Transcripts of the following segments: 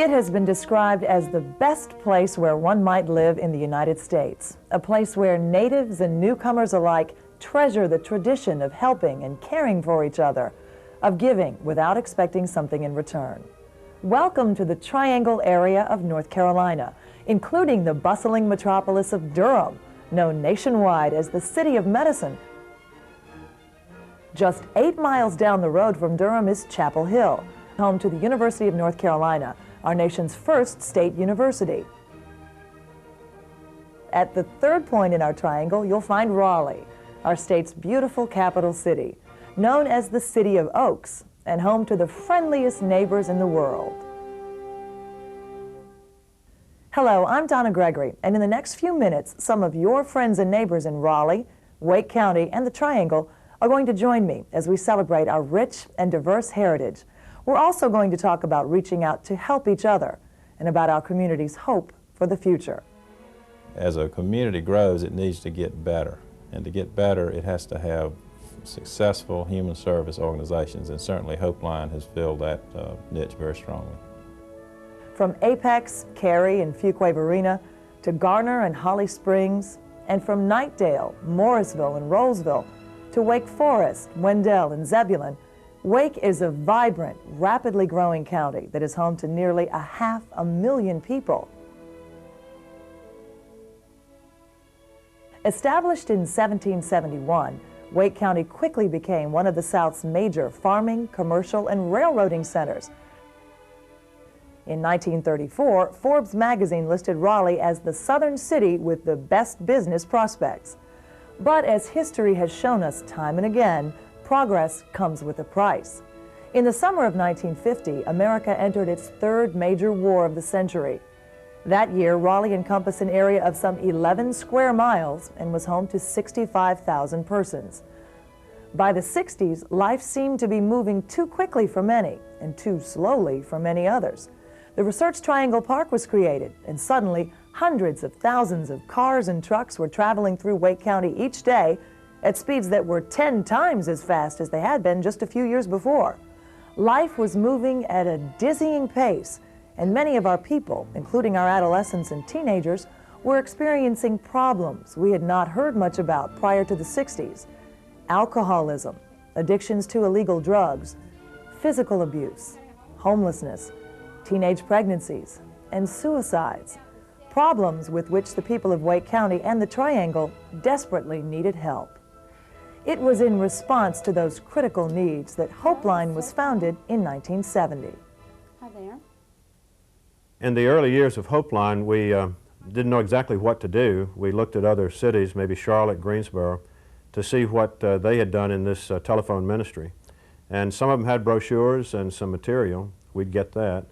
It has been described as the best place where one might live in the United States, a place where natives and newcomers alike treasure the tradition of helping and caring for each other, of giving without expecting something in return. Welcome to the Triangle area of North Carolina, including the bustling metropolis of Durham, known nationwide as the City of Medicine. Just 8 miles down the road from Durham is Chapel Hill, home to the University of North Carolina, our nation's first state university. At the third point in our triangle, you'll find Raleigh, our state's beautiful capital city, known as the City of Oaks, and home to the friendliest neighbors in the world. Hello, I'm Donna Gregory, and in the next few minutes, some of your friends and neighbors in Raleigh, Wake County, and the Triangle are going to join me as we celebrate our rich and diverse heritage. We're also going to talk about reaching out to help each other and about our community's hope for the future. As a community grows, it needs to get better. And to get better, it has to have successful human service organizations, and certainly HopeLine has filled that niche very strongly. From Apex, Cary, and Fuquay-Varina to Garner and Holly Springs, and from Knightdale, Morrisville, and Rolesville to Wake Forest, Wendell, and Zebulon, Wake is a vibrant, rapidly growing county that is home to nearly 500,000 people. Established in 1771, Wake County quickly became one of the South's major farming, commercial, and railroading centers. In 1934, Forbes magazine listed Raleigh as the southern city with the best business prospects. But as history has shown us time and again, progress comes with a price. In the summer of 1950, America entered its third major war of the century. That year, Raleigh encompassed an area of some 11 square miles and was home to 65,000 persons. By the 60s, life seemed to be moving too quickly for many and too slowly for many others. The Research Triangle Park was created, and suddenly hundreds of thousands of cars and trucks were traveling through Wake County each day at speeds that were 10 times as fast as they had been just a few years before. Life was moving at a dizzying pace, and many of our people, including our adolescents and teenagers, were experiencing problems we had not heard much about prior to the 60s. Alcoholism, addictions to illegal drugs, physical abuse, homelessness, teenage pregnancies, and suicides. Problems with which the people of Wake County and the Triangle desperately needed help. It was in response to those critical needs that HopeLine was founded in 1970. Hi there. In the early years of HopeLine, we didn't know exactly what to do. We looked at other cities, maybe Charlotte, Greensboro, to see what they had done in this telephone ministry. And some of them had brochures and some material. We'd get that.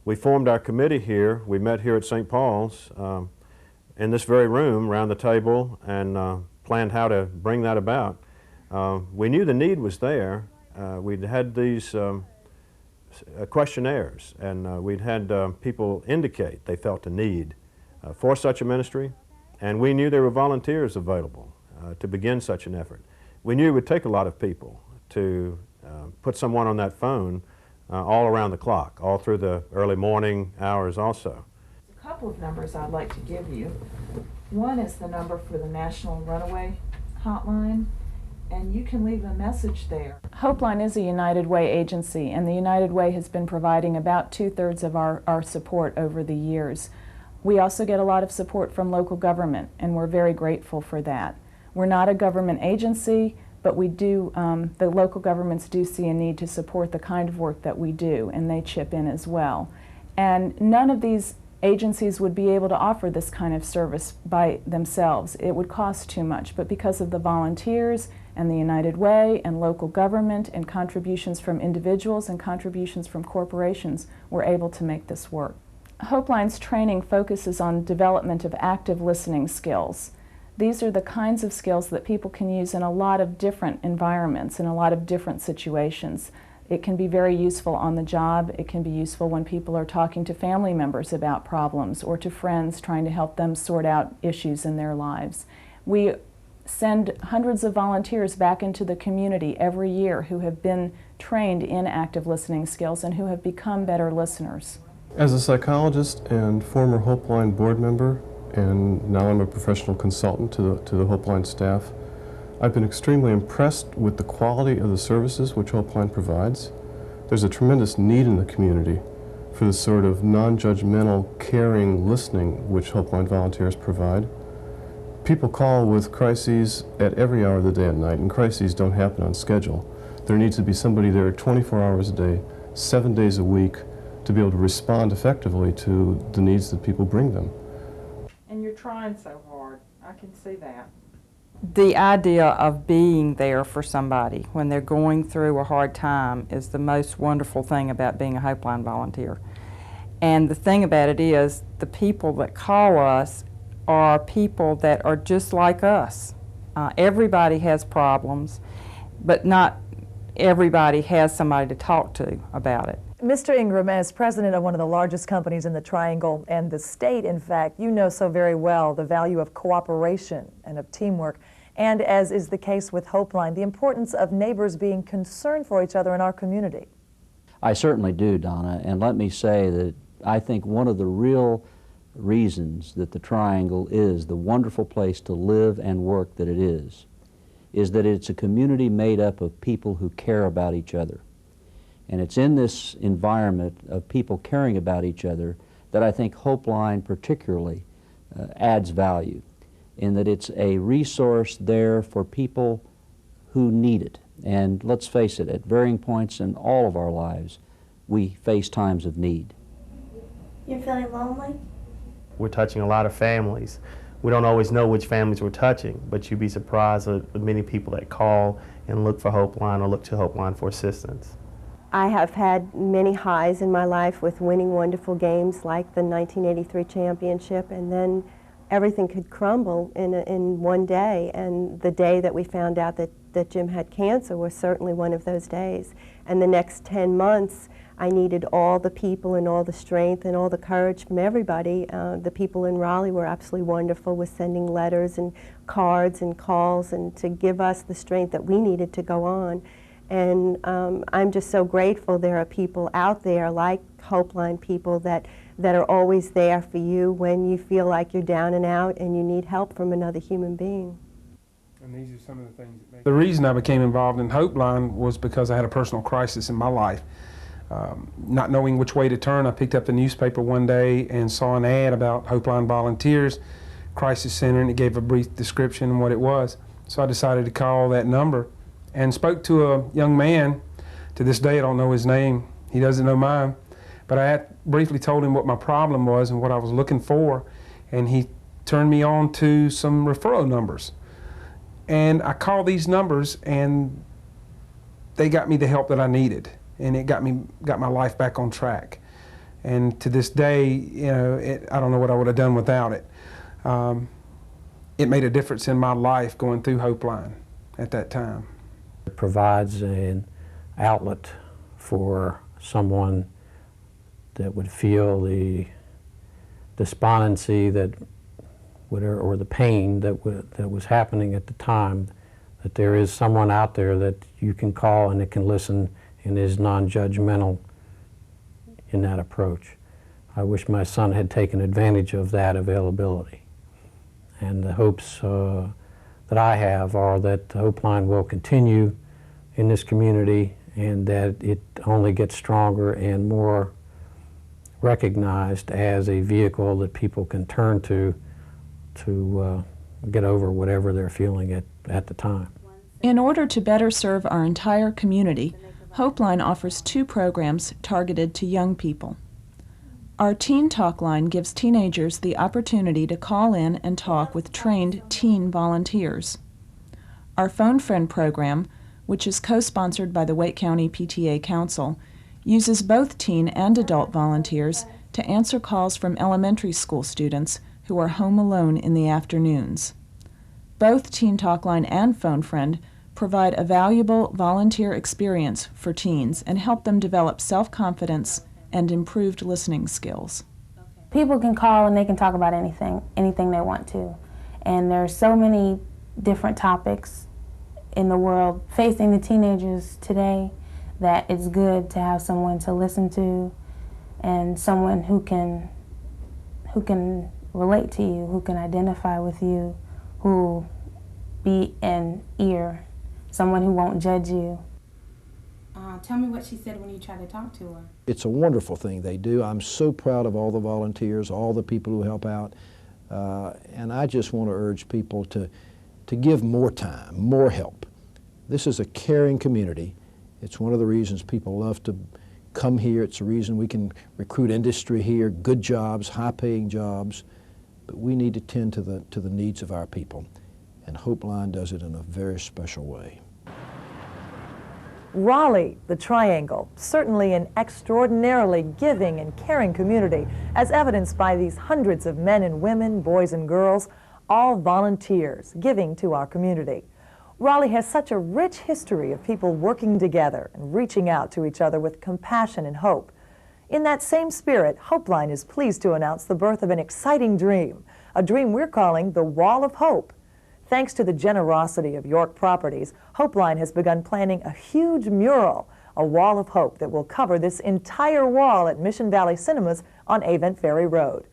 We formed our committee here. We met here at St. Paul's in this very room around the table and planned how to bring that about. We knew the need was there. We'd had these questionnaires, and we'd had people indicate they felt a need for such a ministry, and we knew there were volunteers available to begin such an effort. We knew it would take a lot of people to put someone on that phone all around the clock, all through the early morning hours also. A couple of numbers I'd like to give you. One is the number for the National Runaway Hotline, and you can leave a message there. HopeLine is a United Way agency, and the United Way has been providing about 2/3 of our support over the years. We also get a lot of support from local government, and we're very grateful for that. We're not a government agency, but we do, the local governments do see a need to support the kind of work that we do, and they chip in as well. And none of these agencies would be able to offer this kind of service by themselves. It would cost too much, but because of the volunteers and the United Way and local government and contributions from individuals and contributions from corporations, we're able to make this work. HopeLine's training focuses on development of active listening skills. These are the kinds of skills that people can use in a lot of different environments, in a lot of different situations. It can be very useful on the job. It can be useful when people are talking to family members about problems or to friends trying to help them sort out issues in their lives. We send hundreds of volunteers back into the community every year who have been trained in active listening skills and who have become better listeners. As a psychologist and former HopeLine board member, and now I'm a professional consultant to the HopeLine staff, I've been extremely impressed with the quality of the services which HopeLine provides. There's a tremendous need in the community for the sort of non-judgmental, caring listening which HopeLine volunteers provide. People call with crises at every hour of the day and night, and crises don't happen on schedule. There needs to be somebody there 24 hours a day, 7 days a week, to be able to respond effectively to the needs that people bring them. And you're trying so hard. I can see that. The idea of being there for somebody when they're going through a hard time is the most wonderful thing about being a HopeLine volunteer. And the thing about it is, the people that call us are people that are just like us. Everybody has problems, but not everybody has somebody to talk to about it. Mr. Ingram, as president of one of the largest companies in the Triangle and the state, in fact, you know so very well the value of cooperation and of teamwork, and as is the case with HopeLine, the importance of neighbors being concerned for each other in our community. I certainly do, Donna, and let me say that I think one of the real reasons that the Triangle is the wonderful place to live and work that it is that it's a community made up of people who care about each other. And it's in this environment of people caring about each other that I think HopeLine particularly adds value, in that it's a resource there for people who need it. And let's face it, at varying points in all of our lives, we face times of need. You're feeling lonely? We're touching a lot of families. We don't always know which families we're touching, but you'd be surprised at the many people that call and look for HopeLine or look to HopeLine for assistance. I have had many highs in my life with winning wonderful games like the 1983 championship, and then everything could crumble in one day. And the day that we found out that Jim had cancer was certainly one of those days. And the next 10 months, I needed all the people and all the strength and all the courage from everybody. The people in Raleigh were absolutely wonderful with sending letters and cards and calls and to give us the strength that we needed to go on. And I'm just so grateful there are people out there like HopeLine people that are always there for you when you feel like you're down and out and you need help from another human being. And these are some of the things that make... The reason I became involved in HopeLine was because I had a personal crisis in my life. Not knowing which way to turn, I picked up the newspaper one day and saw an ad about HopeLine Volunteers Crisis Center, and it gave a brief description of what it was. So I decided to call that number and spoke to a young man. To this day, I don't know his name. He doesn't know mine. But I had briefly told him what my problem was and what I was looking for, and he turned me on to some referral numbers. And I called these numbers, and they got me the help that I needed, and it got my life back on track. And to this day, you know, I don't know what I would have done without it. It made a difference in my life going through HopeLine at that time. It provides an outlet for someone that would feel the despondency or the pain that was happening at the time, that there is someone out there that you can call and it can listen and is non-judgmental in that approach. I wish my son had taken advantage of that availability. And the hopes that I have are that HopeLine will continue in this community and that it only gets stronger and more recognized as a vehicle that people can turn to get over whatever they're feeling at the time. In order to better serve our entire community, HopeLine offers 2 programs targeted to young people. Our Teen Talk line gives teenagers the opportunity to call in and talk with trained teen volunteers. Our Phone Friend program, which is co-sponsored by the Wake County PTA Council, uses both teen and adult volunteers to answer calls from elementary school students who are home alone in the afternoons. Both Teen Talk Line and Phone Friend provide a valuable volunteer experience for teens and help them develop self-confidence and improved listening skills. People can call and they can talk about anything they want to. And there's so many different topics in the world facing the teenagers today that it's good to have someone to listen to and someone who can relate to you, who can identify with you, who be an ear, someone who won't judge you. Tell me what she said when you tried to talk to her. It's a wonderful thing they do. I'm so proud of all the volunteers, all the people who help out, and I just want to urge people to give more time, more help. This is a caring community. It's one of the reasons people love to come here. It's the reason we can recruit industry here, good jobs, high-paying jobs, but we need to tend to the needs of our people, and HopeLine does it in a very special way. Raleigh, the Triangle, certainly an extraordinarily giving and caring community, as evidenced by these hundreds of men and women, boys and girls, all volunteers giving to our community. Raleigh has such a rich history of people working together and reaching out to each other with compassion and hope. In that same spirit, HopeLine is pleased to announce the birth of an exciting dream, a dream we're calling the Wall of Hope. Thanks to the generosity of York Properties, HopeLine has begun planning a huge mural, a wall of hope that will cover this entire wall at Mission Valley Cinemas on Avent Ferry Road.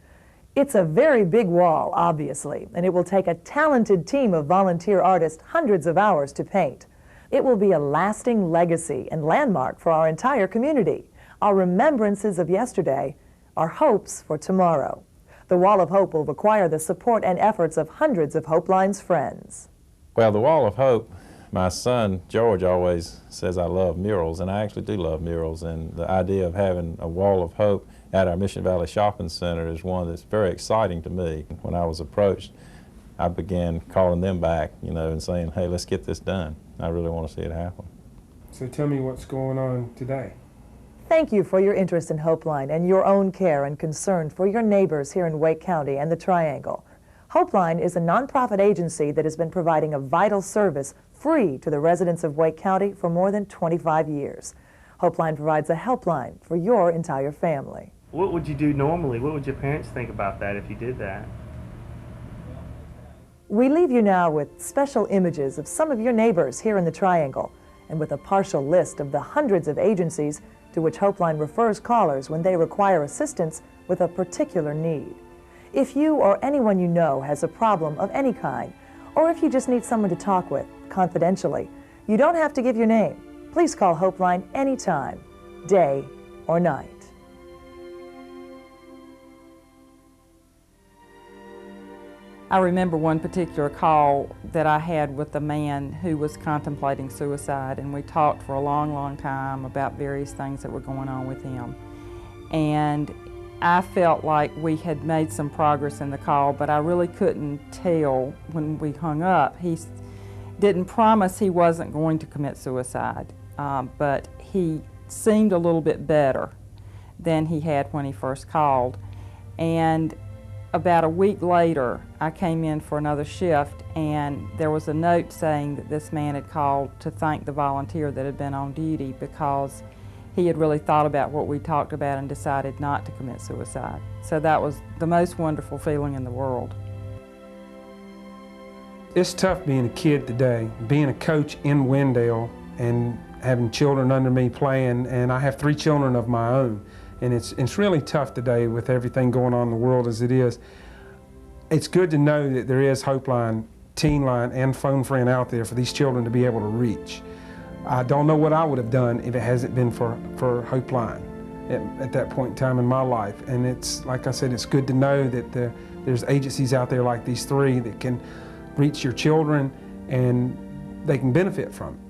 It's a very big wall, obviously, and it will take a talented team of volunteer artists hundreds of hours to paint. It will be a lasting legacy and landmark for our entire community. Our remembrances of yesterday, our hopes for tomorrow. The Wall of Hope will require the support and efforts of hundreds of HopeLine's friends. Well, the Wall of Hope, my son George always says I love murals, and I actually do love murals, and the idea of having a Wall of Hope at our Mission Valley Shopping Center is one that's very exciting to me. When I was approached, I began calling them back, and saying, hey, let's get this done. I really want to see it happen. So tell me what's going on today. Thank you for your interest in HopeLine and your own care and concern for your neighbors here in Wake County and the Triangle. HopeLine is a nonprofit agency that has been providing a vital service free to the residents of Wake County for more than 25 years. HopeLine provides a helpline for your entire family. What would you do normally? What would your parents think about that if you did that? We leave you now with special images of some of your neighbors here in the Triangle, and with a partial list of the hundreds of agencies to which HopeLine refers callers when they require assistance with a particular need. If you or anyone you know has a problem of any kind, or if you just need someone to talk with confidentially, you don't have to give your name. Please call HopeLine anytime, day or night. I remember one particular call that I had with a man who was contemplating suicide, and we talked for a long, long time about various things that were going on with him. And I felt like we had made some progress in the call, but I really couldn't tell when we hung up. He didn't promise he wasn't going to commit suicide, but he seemed a little bit better than he had when he first called. And about a week later, I came in for another shift, and there was a note saying that this man had called to thank the volunteer that had been on duty because he had really thought about what we talked about and decided not to commit suicide. So that was the most wonderful feeling in the world. It's tough being a kid today, being a coach in Wendell and having children under me playing, and I have 3 children of my own. And it's really tough today with everything going on in the world as it is. It's good to know that there is HopeLine, Teen Line, and Phone Friend out there for these children to be able to reach. I don't know what I would have done if it hasn't been for HopeLine at that point in time in my life. And it's, like I said, it's good to know that there's agencies out there like these 3 that can reach your children and they can benefit from it.